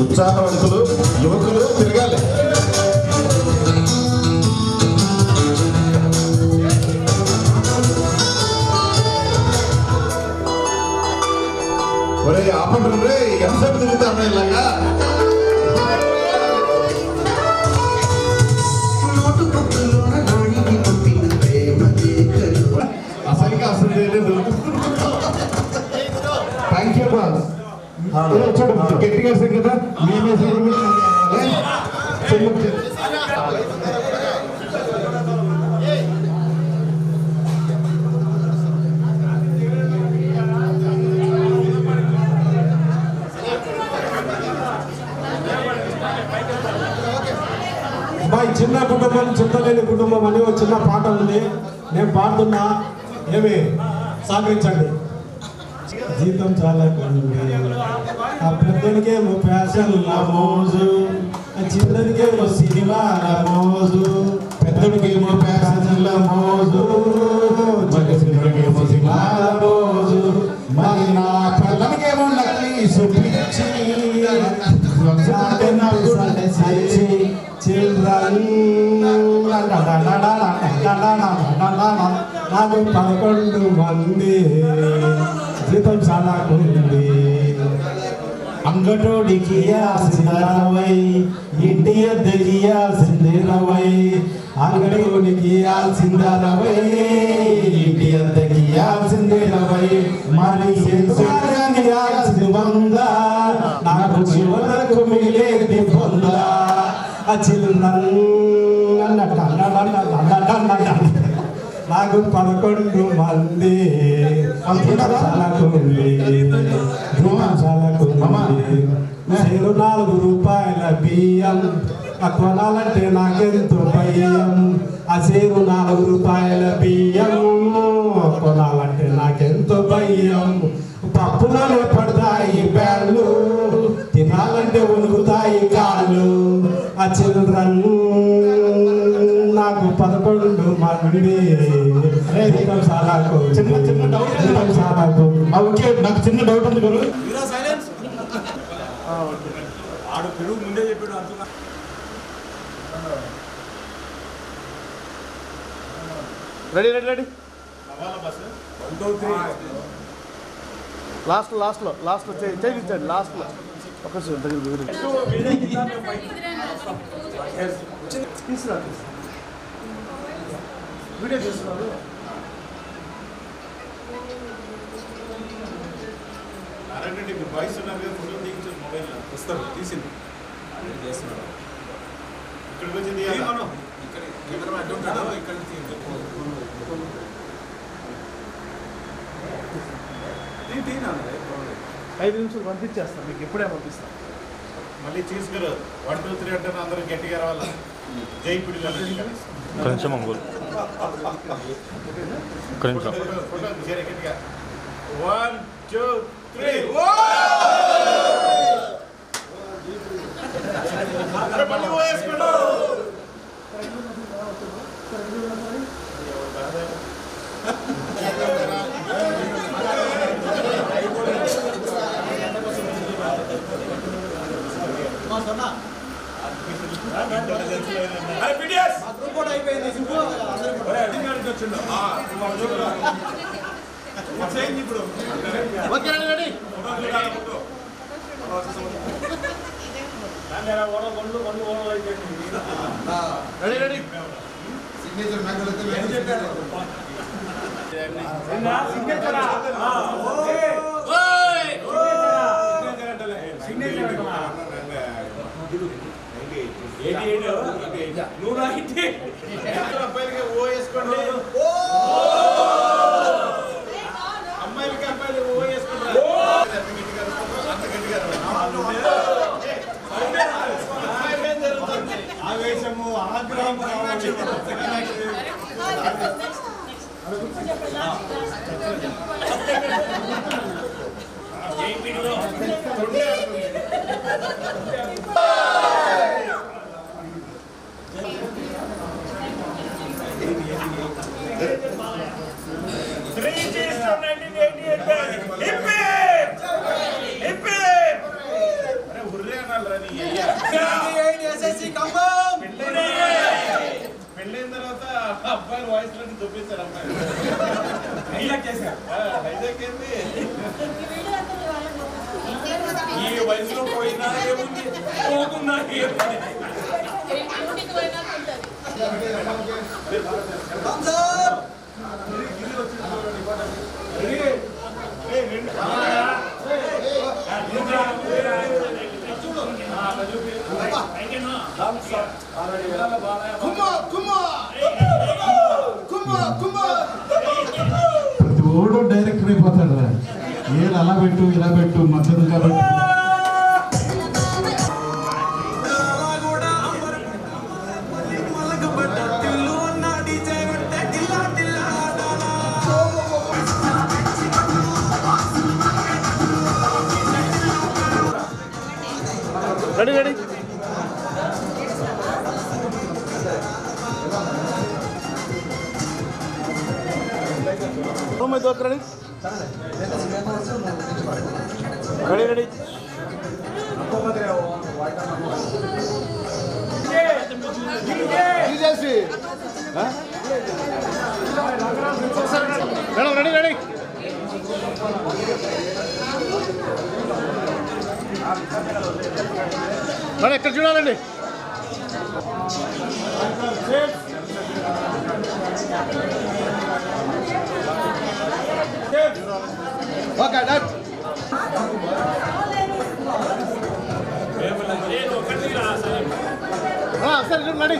ఉత్సాహవంతులు యువకులు తిరగాలి. ఒరే ఆపండి రే, ఎంతసేపు తిరుగుతారు ఇలాగా? అసలుగా అసలు తెలియదు. Thank you boss. చూడు గట్టిగా కదా మేమే బాయ్ చిన్న కుటుంబం చింతలేని కుటుంబం అని ఒక చిన్న పాట ఉంది, నేను పాడుతున్నా, ఏమి సహకరించండి. జీతం చాలా కొంది, ఆ పెద్దనికేమో ఫ్యాషన్ల మోజు, ఆ చిన్నదికేమో సినిమాల మోజు, పెద్దడికేమో ఫ్యాషన్ల మోజు, చిన్నడికేమో సినిమాల మోజు, మరి నా పిల్లలకేమో నక్లీసు పిచ్చి, నాకు 11 మంది, జీతం చాలా ఉంది. అంగటోడికి ఇయ్యాల్సింది 60, ఇంటి ఎద్దకి ఇయ్యాల్సింది 20, అంగటోడికి ఇయ్యాల్సింది 60, ఇంటి ఎద్దకి ఇయ్యాల్సింది 20, మరి ఇయ్యాల్సింది 100, నాకు చివరకు మిగిలేది 100. ఆ చిల్డ్రన్ నాకు 11 మంది, ₹4 బియ్యం కొనాలంటే నాకెంతో భయం. ఆ సేరు ₹4 బియ్యం కొనాలంటే నాకెంతో భయం. పప్పులోనే పడతాయి బ్యాళ్ళు, తినాలంటే వణుకుతాయి కాళ్ళు. ఆ చిల్డ్రన్ నాకు 11 మంది, చాలా చిన్న చిన్న డౌట్. ఓకే, నాకు చిన్న డౌట్ ఉంది గురు. ఆడు పిలుగు ముందే చెప్పాడు అంటున్నా. Ready ready ready. 1 2 3 లాస్ట్లో చేయించండి. లాస్ట్లో ఒక తీసుకురా, వీడియో చేస్తున్నారు. వాయిస్ ఫోటో తీయించారు, మొబైల్ వస్తారు తీసింది ఇక్కడికి వచ్చింది. ఐదు నిమిషాలు పంపించేస్తాను మీకు, ఎప్పుడే పంపిస్తాను. మళ్ళీ తీసుకురు 1 2 3 అంటే అందరూ గట్టిగా రావాలా. జైపుడి కొంచెం అంగులు కొంచెం ఫోటో గట్టిగా 1 2, 3. మళ్ళీ వేసుకోండి. ఇప్పుడు ఓకే రెడీ రెడీ సిగ్నేచర్ అబ్బాయిలకి ఓ వేసుకోండి, అమ్మాయిలకి అబ్బాయిలు ఓ వేసుకోండి. ఆవేశము ఆగ్రహం పెళ్ళైన తర్వాత అబ్బాయిలు వాయిస్ లోకి చూపించారు. అమ్మాయిలు హైజాక్ ఏంది ఈ వయసులో పోయినా ఏముంది, పోతున్నా ఏముంది. ప్రతి ఓడు డైరెక్టర్ అయిపోతాడు రా. ఏళ్ళు అలా పెట్టు ఇలా పెట్టు మద్దతుగా పెట్టు. Ready ready ready ready madam ready ready మరి ఎక్కడ చూడాలండి. Okay done. సరే చూడండి.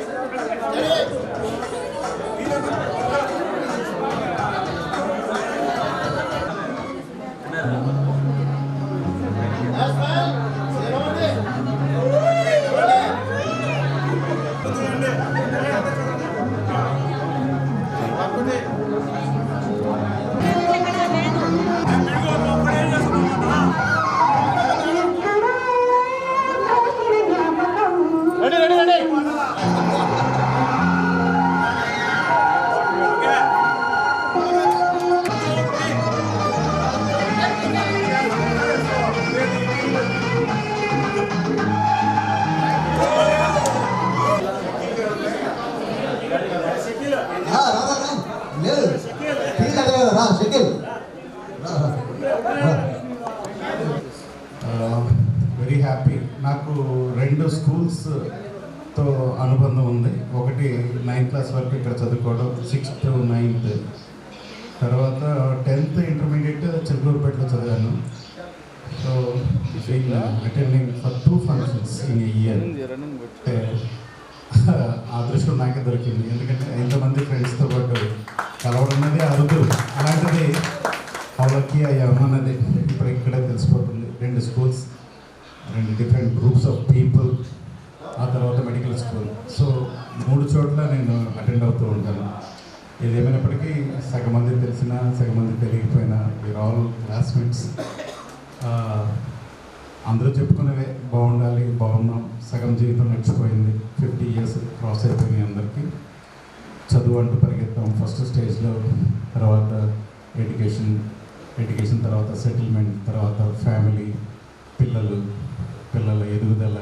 Very happy. నాకు 2 స్కూల్స్తో అనుబంధం ఉంది. ఒకటి 9th క్లాస్ వరకు ఇక్కడ చదువుకోవడం, 6th to 9th. తర్వాత 10th ఇంటర్మీడియట్ చిలుకూరుపేటలో చదివాను. So attending for 2 functions in a year. ఆ దృష్టిలో నాకే దొరికింది. ఎందుకంటే ఎంతమంది ఫ్రెండ్స్తో పాటు కలవడం అనేది అరుదు. అలాంటిది వాళ్ళకి అన్నది ఇప్పుడు ఇక్కడే తెలిసిపోతుంది. 2 schools, 2 different groups of people, ఆ తర్వాత మెడికల్ స్కూల్. సో 3 చోట్ల నేను అటెండ్ అవుతూ ఉంటాను. ఇది ఏమైనప్పటికీ సగం మంది తెలిసినా సగం మంది తెలియకపోయినా వీఆర్ ఆల్ క్లాస్మేట్స్. మూమెంట్స్. అందరూ చెప్పుకునేవే బాగుండాలి, బాగున్నాం, సగం జీవితం నడిచిపోయింది, 50 years క్రాస్ అయిపోయినాయి అందరికీ. చదువు అంటూ పరిగెత్తాం ఫస్ట్ స్టేజ్లో, తర్వాత ఎడ్యుకేషన్ తర్వాత సెటిల్మెంట్, తర్వాత ఫ్యామిలీ, పిల్లల ఎదుగుదల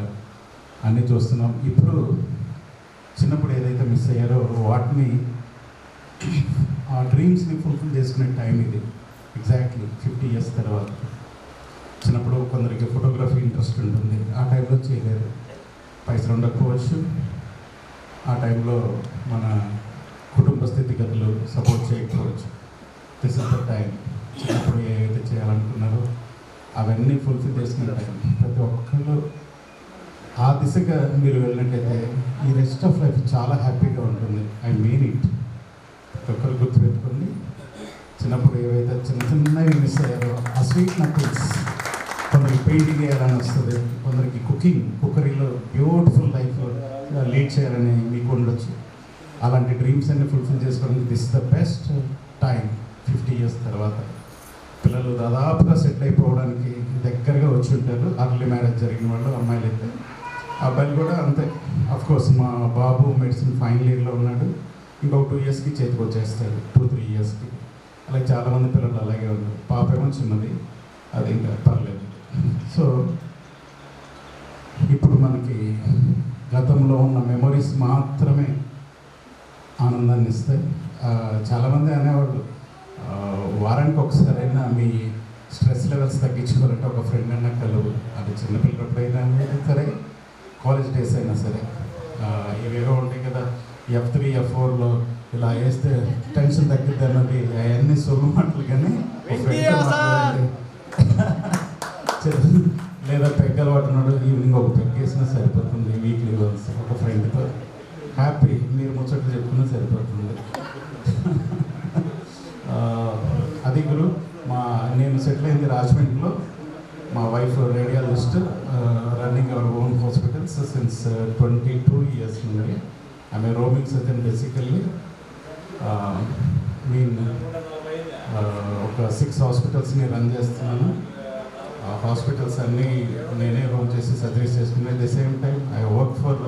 అన్నీ చూస్తున్నాం. ఇప్పుడు చిన్నప్పుడు ఏదైతే మిస్ అయ్యారో వాటిని, ఆ డ్రీమ్స్ని ఫుల్ఫిల్ చేసుకునే టైం ఇది. ఎగ్జాక్ట్లీ 50 years తర్వాత. చిన్నప్పుడు కొందరికి ఫోటోగ్రఫీ ఇంట్రెస్ట్ ఉంటుంది, ఆ టైంలో చేయలేరు, పైసలు ఉండకపోవచ్చు, ఆ టైంలో మన కుటుంబ స్థితిగతులు సపోర్ట్ చేయకపోవచ్చు. This is the time. చిన్నప్పుడు ఏదైతే చేయాలనుకున్నారో అవన్నీ ఫుల్ఫిల్ చేసుకునే టైం. ప్రతి ఒక్కళ్ళు ఆ దిశగా మీరు వెళ్ళినట్టయితే ఈ రెస్ట్ ఆఫ్ లైఫ్ చాలా హ్యాపీగా ఉంటుంది. I mean it. ప్రతి ఒక్కరు గుర్తుపెట్టుకోండి, చిన్నప్పుడు ఏవైతే చిన్నవి మిస్ అయ్యారో ఆ స్వీట్ నకిల్స్. కొందరికి పెయింటింగ్ వేయాలని వస్తుంది, కొందరికి కుక్కరీలో బ్యూటిఫుల్ లైఫ్ లీడ్ చేయాలని మీకు ఉండొచ్చు. అలాంటి డ్రీమ్స్ అన్ని ఫుల్ఫిల్ చేసుకోవడానికి this the best time. 50 years తర్వాత పిల్లలు దాదాపుగా సెటిల్ అయిపోవడానికి దగ్గరగా వచ్చి ఉంటారు. అర్లీ మ్యారేజ్ జరిగిన వాళ్ళు అమ్మాయిలు అయితే, అబ్బాయిలు కూడా అంతే. అఫ్కోర్స్ మా బాబు మెడిసిన్ ఫైనల్ ఇయర్లో ఉన్నాడు, ఇంకొక 2 yearsకి చేతికి వచ్చేస్తాడు, 2-3 yearsకి. అలాగే చాలామంది పిల్లలు అలాగే ఉన్నారు. పాప ఏమో చిన్నది, అది ఇంకా పర్లేదు. సో ఇప్పుడు మనకి గతంలో ఉన్న మెమొరీస్ మాత్రమే ఆనందాన్ని ఇస్తాయి. చాలామంది అనేవాళ్ళు వారానికి ఒకసారైనా మీ స్ట్రెస్ లెవెల్స్ తగ్గించుకోవాలంటే ఒక ఫ్రెండ్ అన్నా కలువు. అది చిన్నపిల్లప్పుడైనా సరే, కాలేజ్ డేస్ అయినా సరే. ఇవేవో ఉంటాయి కదా, F3 F4లో ఇలా వేస్తే టెన్షన్ తగ్గిద్ది అన్నది, అవన్నీ సొమ్ము మాటలు. కానీ లేదా పెగ్గలు పట్టినాడు, ఈవినింగ్ ఒక పెగ్ వేసినా సరిపోతుంది. వీక్లీ వన్స్ ఒక ఫ్రెండ్తో హ్యాపీ మీరు ముచ్చట్లు చెప్పుకున్నా సరిపోతుంది. అది గురు. నేను సెటిల్ అయింది రాజమండ్రిలో. మా wife radiologist, running our own hospitals since 22 years నుండి. ఆమె రోమింగ్ సర్జన్ బేసికల్లీ. నేను ఒక 6 hospitals-ని రన్ చేస్తున్నాను. హాస్పిటల్స్ అన్నీ నేనే రన్ చేసి సర్జరీస్ చేసుకున్నాను. At the same time I work for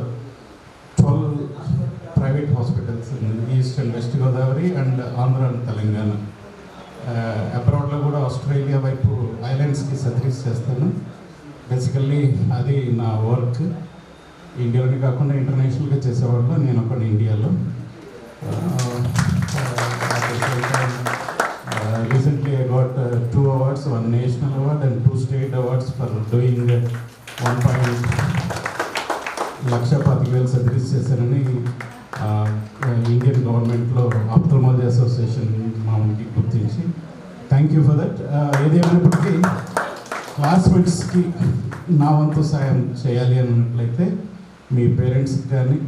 12 private hospitals in East and West Godavari and Andhra and Telangana. అబ్రాడ్లో కూడా ఆస్ట్రేలియా వైపు ఐలాండ్స్కి సర్జరీస్ చేస్తాను. బేసికల్లీ అది నా వర్క్. ఇండియాలోనే కాకుండా ఇంటర్నేషనల్గా చేసేవాళ్ళు నేను ఒకటి ఇండియాలో. Recently I got 2 awards, 1 national award and 2 state awards for doing 1,25,000 surgeries చేశానని ఇండియన్ గవర్నమెంట్లో ఆప్థల్మాలజీ అసోసియేషన్ మామూలుకి గుర్తించి. Thank you for that. ఏదేమైనప్పటికీ క్లాస్మేట్స్కి నా వంతు సాయం చేయాలి అన్నట్లయితే మీ పేరెంట్స్కి కానీ,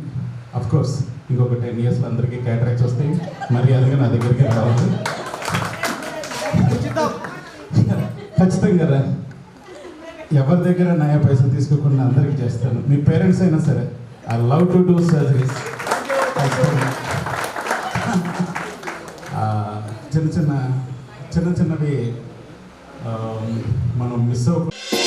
అఫ్కోర్స్ ఇంకొక 10 yearsలో అందరికీ క్యాటరాక్ట్స్ వస్తాయి, మర్యాదగా నా దగ్గరికి రావాలి. ఖచ్చితంగా రా, ఎవరి దగ్గర నయా పైసలు తీసుకోకుండా అందరికీ చేస్తాను. మీ పేరెంట్స్ అయినా సరే, I love to do surgeries. చిన్నవి మనం మిస్ అవ్వకుండా